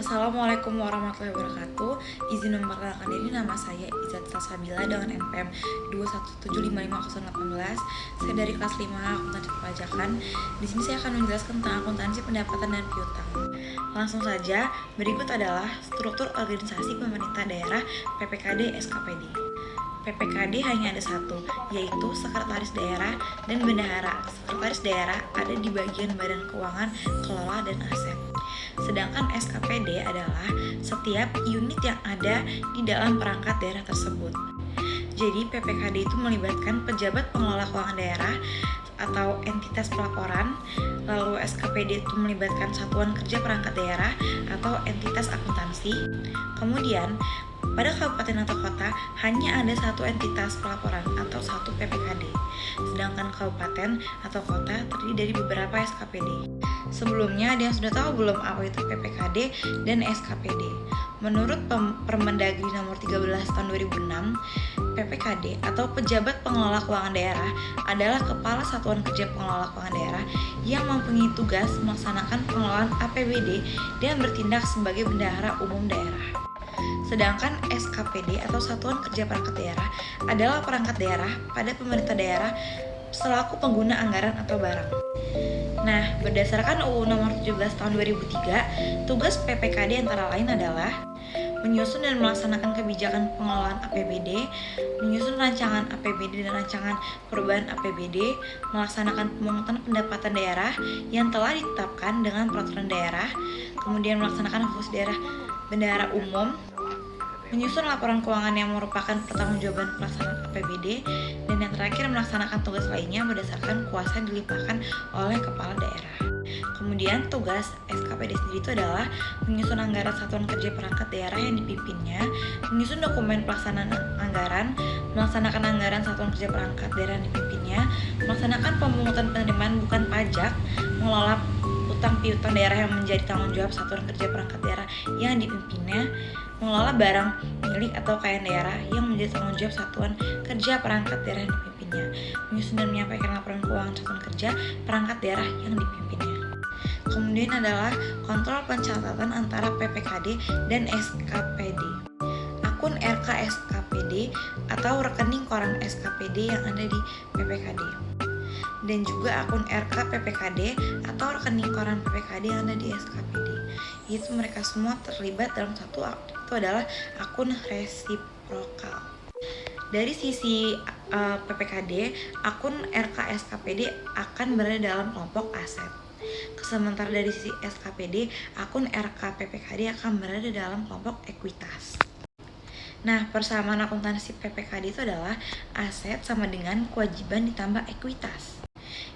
Assalamualaikum warahmatullahi wabarakatuh. Izin memperkenalkan diri, nama saya Izzat Salsabila dengan NPM 217555018. Saya dari kelas 5 akuntansi perpajakan. Di sini saya akan menjelaskan tentang akuntansi pendapatan dan piutang. Langsung saja, berikut adalah struktur organisasi pemerintah daerah PPKD SKPD. PPKD hanya ada satu, yaitu Sekretaris Daerah dan Bendahara. Sekretaris Daerah ada di bagian Badan Keuangan, Kelola, dan Aset. Sedangkan SKPD adalah setiap unit yang ada di dalam perangkat daerah tersebut. Jadi PPKD itu melibatkan pejabat pengelola keuangan daerah atau entitas pelaporan, lalu SKPD itu melibatkan satuan kerja perangkat daerah atau entitas akuntansi. Kemudian pada kabupaten atau kota hanya ada satu entitas pelaporan atau satu PPKD. Sedangkan kabupaten atau kota terdiri dari beberapa SKPD. Sebelumnya, ada yang sudah tahu belum apa itu PPKD dan SKPD? Menurut Permendagri nomor 13 tahun 2006, PPKD atau pejabat pengelola keuangan daerah adalah kepala satuan kerja pengelola keuangan daerah yang mempunyai tugas melaksanakan pengelolaan APBD dan bertindak sebagai bendahara umum daerah. Sedangkan SKPD atau Satuan Kerja Perangkat Daerah adalah perangkat daerah pada pemerintah daerah selaku pengguna anggaran atau barang. Nah, berdasarkan UU nomor 17 tahun 2003, tugas PPKD antara lain adalah menyusun dan melaksanakan kebijakan pengelolaan APBD, menyusun rancangan APBD dan rancangan perubahan APBD, melaksanakan pemungutan pendapatan daerah yang telah ditetapkan dengan peraturan daerah, kemudian melaksanakan khusus daerah bendahara umum, menyusun laporan keuangan yang merupakan pertanggungjawaban pelaksanaan APBD, dan yang terakhir melaksanakan tugas lainnya berdasarkan kuasa yang dilimpahkan oleh kepala daerah. Kemudian tugas SKPD sendiri itu adalah menyusun anggaran satuan kerja perangkat daerah yang dipimpinnya, menyusun dokumen pelaksanaan anggaran, melaksanakan anggaran satuan kerja perangkat daerah yang dipimpinnya, melaksanakan pemungutan penerimaan bukan pajak, mengelola utang piutang daerah yang menjadi tanggung jawab satuan kerja perangkat daerah yang dipimpinnya, mengelola barang milik atau kekayaan daerah yang menjadi tanggung jawab satuan kerja perangkat daerah yang dipimpinnya, menyusun dan menyampaikan laporan keuangan satuan kerja perangkat daerah yang dipimpinnya. Kemudian adalah kontrol pencatatan antara PPKD dan SKPD. Akun RK SKPD atau rekening koran SKPD yang ada di PPKD. Dan juga akun RK PPKD atau rekening koran PPKD yang ada di SKPD. Itu mereka semua terlibat dalam satu, itu adalah akun resiprokal. Dari sisi PPKD, akun RK SKPD akan berada dalam kelompok aset. Sementara dari sisi SKPD, akun RK PPKD akan berada dalam kelompok ekuitas. Nah, persamaan akuntansi PPKD itu adalah aset sama dengan kewajiban ditambah ekuitas.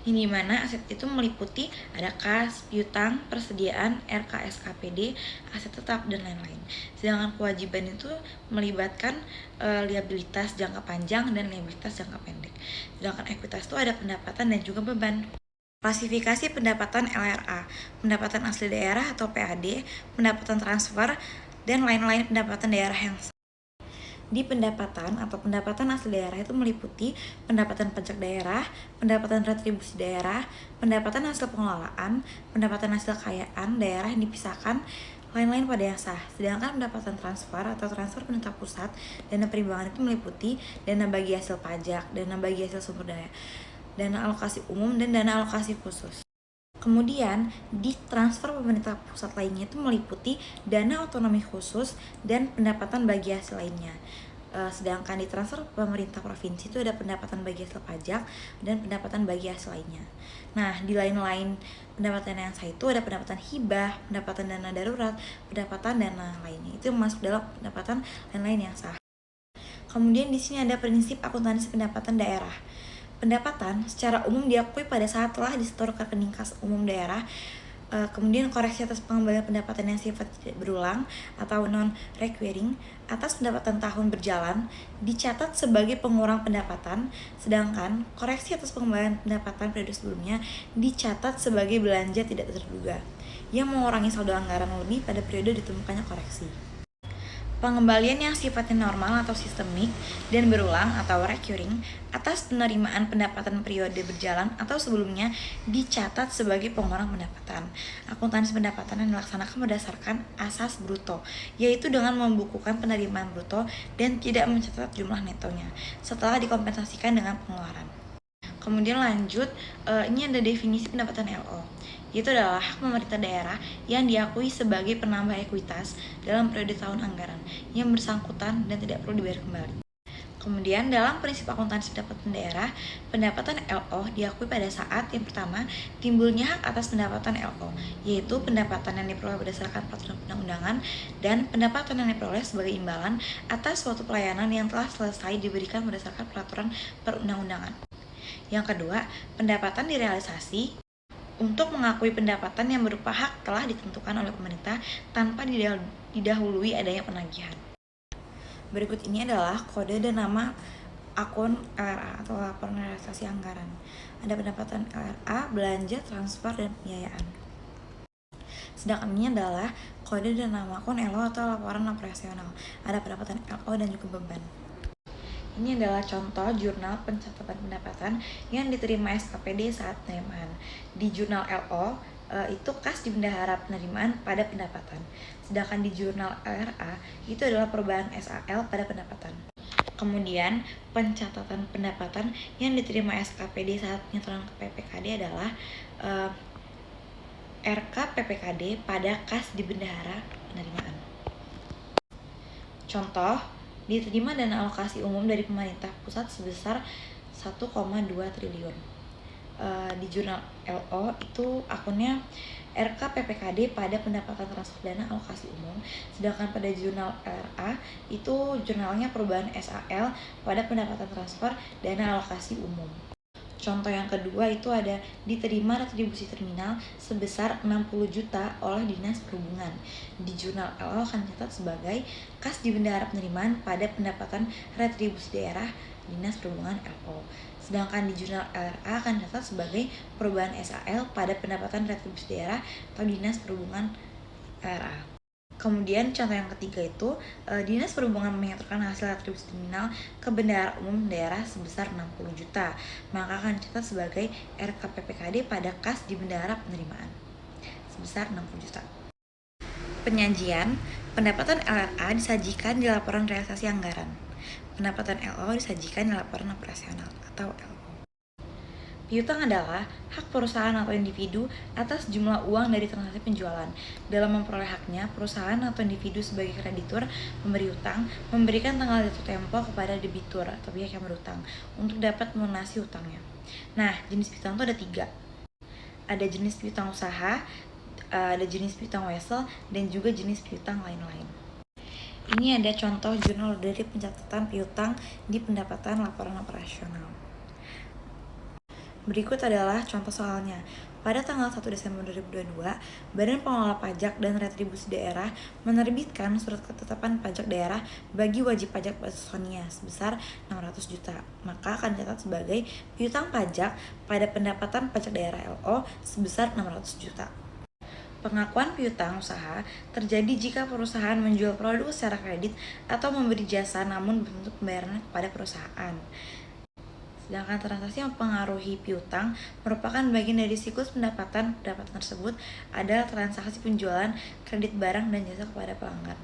Ini dimana aset itu meliputi ada kas, piutang, persediaan, RK SKPD, aset tetap, dan lain-lain. Sedangkan kewajiban itu melibatkan liabilitas jangka panjang dan liabilitas jangka pendek. Sedangkan ekuitas itu ada pendapatan dan juga beban. Klasifikasi pendapatan LRA, pendapatan asli daerah atau PAD, pendapatan transfer, dan lain-lain pendapatan daerah yang di pendapatan atau pendapatan asli daerah itu meliputi pendapatan pajak daerah, pendapatan retribusi daerah, pendapatan hasil pengelolaan, pendapatan hasil kekayaan daerah yang dipisahkan, lain-lain pada yang sah. Sedangkan pendapatan transfer atau transfer pemerintah pusat, dana perimbangan itu meliputi dana bagi hasil pajak, dana bagi hasil sumber daya, dana alokasi umum, dan dana alokasi khusus. Kemudian di transfer pemerintah pusat lainnya itu meliputi dana otonomi khusus dan pendapatan bagi hasil lainnya. Sedangkan di transfer pemerintah provinsi itu ada pendapatan bagi hasil pajak dan pendapatan bagi hasil lainnya. Nah, di lain-lain pendapatan yang sah itu ada pendapatan hibah, pendapatan dana darurat, pendapatan dana lainnya. Itu masuk dalam pendapatan lain-lain yang sah. Kemudian di sini ada prinsip akuntansi pendapatan daerah. Pendapatan secara umum diakui pada saat telah disetor ke rekening kas umum daerah. Kemudian koreksi atas pengembalian pendapatan yang sifat tidak berulang atau non-recurring atas pendapatan tahun berjalan dicatat sebagai pengurang pendapatan, sedangkan koreksi atas pengembalian pendapatan periode sebelumnya dicatat sebagai belanja tidak terduga yang mengurangi saldo anggaran lebih pada periode ditemukannya koreksi. Pengembalian yang sifatnya normal atau sistemik dan berulang atau recurring atas penerimaan pendapatan periode berjalan atau sebelumnya dicatat sebagai pengurang pendapatan. Akuntansi pendapatan yang dilaksanakan berdasarkan asas bruto, yaitu dengan membukukan penerimaan bruto dan tidak mencatat jumlah netonya setelah dikompensasikan dengan pengeluaran. Kemudian lanjut, ini ada definisi pendapatan LO. Itu adalah hak pemerintah daerah yang diakui sebagai penambah ekuitas dalam periode tahun anggaran yang bersangkutan dan tidak perlu dibayar kembali. Kemudian dalam prinsip akuntansi pendapatan daerah, pendapatan LO diakui pada saat yang pertama timbulnya hak atas pendapatan LO, yaitu pendapatan yang diperoleh berdasarkan peraturan perundang-undangan dan pendapatan yang diperoleh sebagai imbalan atas suatu pelayanan yang telah selesai diberikan berdasarkan peraturan perundang-undangan. Yang kedua, pendapatan direalisasi untuk mengakui pendapatan yang berupa hak telah ditentukan oleh pemerintah tanpa didahului adanya penagihan. Berikut ini adalah kode dan nama akun LRA atau laporan realisasi anggaran. Ada pendapatan LRA, belanja, transfer, dan pembiayaan. Sedangkan ini adalah kode dan nama akun LO atau laporan operasional. Ada pendapatan LO dan juga beban. Ini adalah contoh jurnal pencatatan pendapatan yang diterima SKPD saat penerimaan. Di jurnal LO, itu kas di bendahara penerimaan pada pendapatan. Sedangkan di jurnal LRA, itu adalah perubahan SAL pada pendapatan. Kemudian, pencatatan pendapatan yang diterima SKPD saat penyetoran ke PPKD adalah RK PPKD pada kas di bendahara penerimaan. Contoh, diterima dana alokasi umum dari pemerintah pusat sebesar 1,2 triliun. Di jurnal LO itu akunnya RK PPKD pada pendapatan transfer dana alokasi umum, sedangkan pada jurnal LRA itu jurnalnya perubahan SAL pada pendapatan transfer dana alokasi umum. Contoh yang kedua itu ada diterima retribusi terminal sebesar 60 juta oleh Dinas Perhubungan. Di jurnal LO akan dicatat sebagai kas di bendahara penerimaan pada pendapatan retribusi daerah Dinas Perhubungan LO. Sedangkan di jurnal LRA akan dicatat sebagai perubahan SAL pada pendapatan retribusi daerah atau Dinas Perhubungan LRA. Kemudian contoh yang ketiga itu Dinas Perhubungan menyertakan hasil retribusi terminal ke bendahara umum daerah sebesar 60 juta, maka akan dicatat sebagai RKPPKD pada kas di bendahara penerimaan sebesar 60 juta. Penyajian pendapatan LRA disajikan di laporan realisasi anggaran. Pendapatan LO disajikan di laporan operasional atau LO. Piutang adalah hak perusahaan atau individu atas jumlah uang dari transaksi penjualan. Dalam memperoleh haknya, perusahaan atau individu sebagai kreditur pemberi utang memberikan tanggal jatuh tempo kepada debitur atau pihak yang berutang untuk dapat melunasi utangnya. Nah, jenis piutang itu ada 3. Ada jenis piutang usaha, ada jenis piutang wesel, dan juga jenis piutang lain-lain. Ini ada contoh jurnal dari pencatatan piutang di pendapatan laporan operasional. Berikut adalah contoh soalnya. Pada tanggal 1 Desember 2022, Badan Pengelola Pajak dan Retribusi Daerah menerbitkan surat ketetapan pajak daerah bagi wajib pajak Sonia sebesar 600 juta. Maka akan dicatat sebagai piutang pajak pada pendapatan pajak daerah LO sebesar 600 juta. Pengakuan piutang usaha terjadi jika perusahaan menjual produk secara kredit atau memberi jasa namun bentuk pembayaran kepada perusahaan. Sedangkan transaksi yang mempengaruhi piutang merupakan bagian dari siklus pendapatan. Pendapatan tersebut adalah transaksi penjualan kredit barang dan jasa kepada pelanggan.